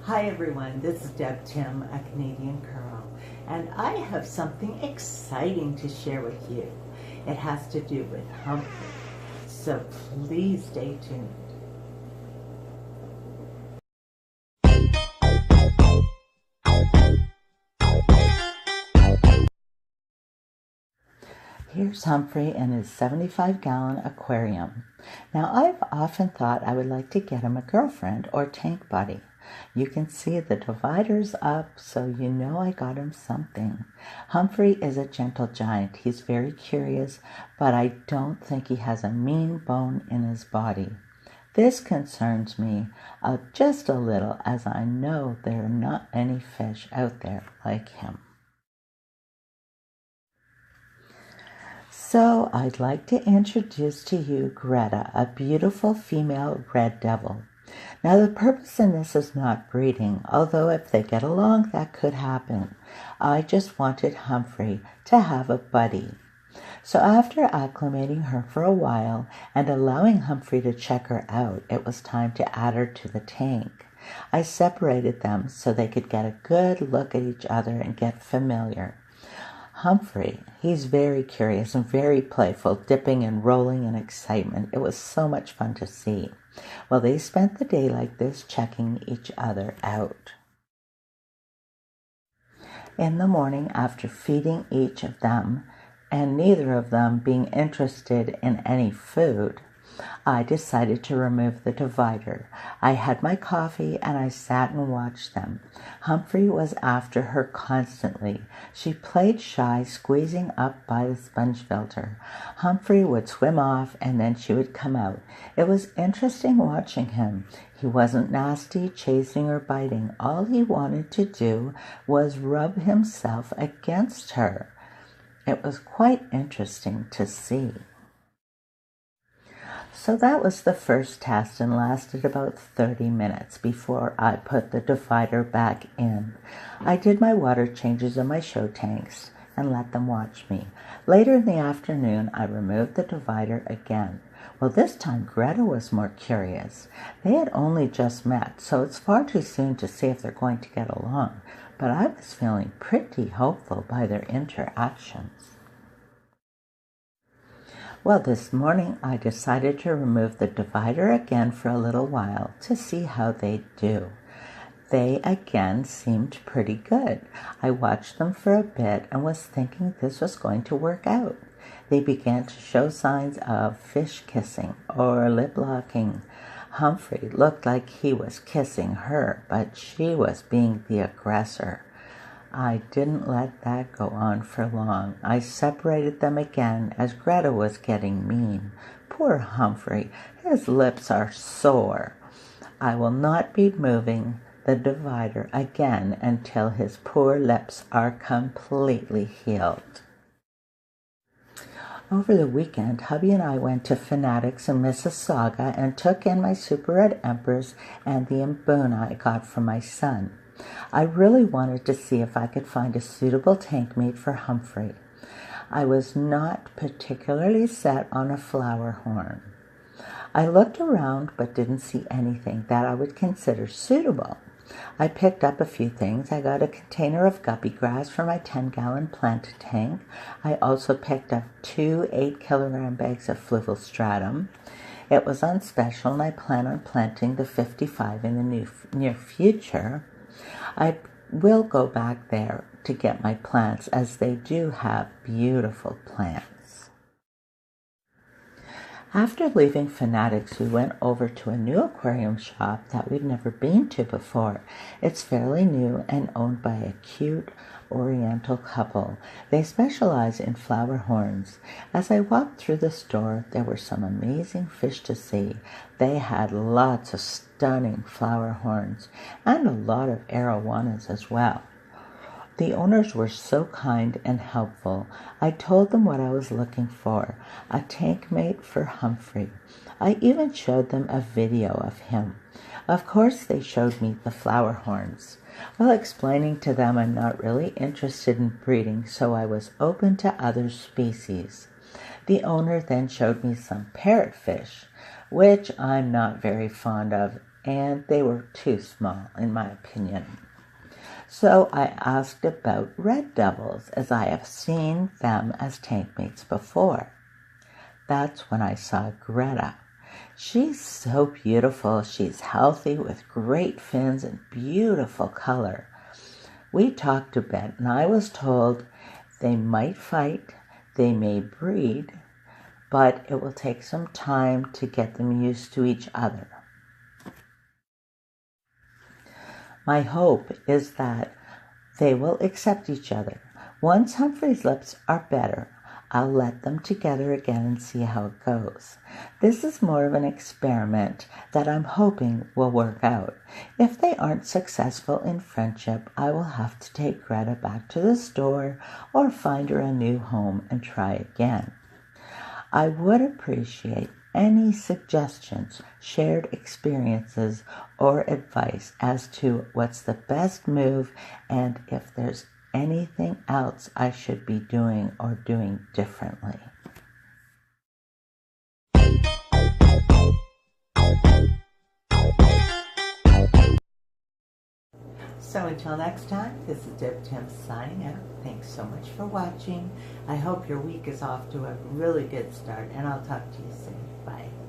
Hi everyone, this is Deb Tim, a Canadian Curl, and I have something exciting to share with you. It has to do with Humphrey, so please stay tuned. Here's Humphrey in his 75-gallon aquarium. Now, I've often thought I would like to get him a girlfriend or tank buddy. You can see the divider's up, so you know I got him something. Humphrey is a gentle giant. He's very curious, but I don't think he has a mean bone in his body. This concerns me just a little, as I know there are not any fish out there like him. So I'd like to introduce to you Greta, a beautiful female red devil. Now the purpose in this is not breeding, although if they get along that could happen. I just wanted Humphrey to have a buddy. So after acclimating her for a while and allowing Humphrey to check her out, it was time to add her to the tank. I separated them so they could get a good look at each other and get familiar. Humphrey, he's very curious and very playful, dipping and rolling in excitement. It was so much fun to see. Well, they spent the day like this, checking each other out. In the morning, after feeding each of them, and neither of them being interested in any food, I decided to remove the divider. I had my coffee and I sat and watched them. Humphrey was after her constantly. She played shy, squeezing up by the sponge filter. Humphrey would swim off and then she would come out. It was interesting watching him. He wasn't nasty, chasing or biting. All he wanted to do was rub himself against her. It was quite interesting to see. So that was the first test and lasted about 30 minutes before I put the divider back in. I did my water changes in my show tanks and let them watch me. Later in the afternoon, I removed the divider again. Well, this time Greta was more curious. They had only just met, so it's far too soon to see if they're going to get along, but I was feeling pretty hopeful by their interactions. Well, this morning I decided to remove the divider again for a little while to see how they do. They again seemed pretty good. I watched them for a bit and was thinking this was going to work out. They began to show signs of fish kissing or lip locking. Humphrey looked like he was kissing her, but she was being the aggressor. I didn't let that go on for long. I separated them again as Greta was getting mean. Poor Humphrey, his lips are sore. I will not be moving the divider again until his poor lips are completely healed. Over the weekend, hubby and I went to Fanatics in Mississauga and took in my Super Red Emperors and the Mbuna I got from my son. I really wanted to see if I could find a suitable tank mate for Humphrey. I was not particularly set on a flower horn. I looked around but didn't see anything that I would consider suitable. I picked up a few things. I got a container of guppy grass for my 10-gallon plant tank. I also picked up 2 8-kilogram bags of fluval stratum. It was on special and I plan on planting the 55 in the near future. I will go back there to get my plants, as they do have beautiful plants. After leaving Fanatics, we went over to a new aquarium shop that we'd never been to before. It's fairly new and owned by a cute Oriental couple. They specialize in flower horns. As I walked through the store, there were some amazing fish to see. They had lots of stunning flower horns and a lot of arowanas as well. The owners were so kind and helpful. I told them what I was looking for, a tank mate for Humphrey. I even showed them a video of him. Of course, they showed me the flower horns. While explaining to them I'm not really interested in breeding, so I was open to other species. The owner then showed me some parrotfish, which I'm not very fond of and they were too small, in my opinion. So I asked about red devils, as I have seen them as tank mates before. That's when I saw Greta. She's so beautiful. She's healthy with great fins and beautiful color. We talked a bit, and I was told they might fight, they may breed, but it will take some time to get them used to each other. My hope is that they will accept each other. Once Humphrey's lips are better, I'll let them together again and see how it goes. This is more of an experiment that I'm hoping will work out. If they aren't successful in friendship, I will have to take Greta back to the store or find her a new home and try again. I would appreciate any suggestions, shared experiences, or advice as to what's the best move and if there's anything else I should be doing or doing differently. So until next time, this is Deb Tim signing out. Thanks so much for watching. I hope your week is off to a really good start, and I'll talk to you soon. Bye.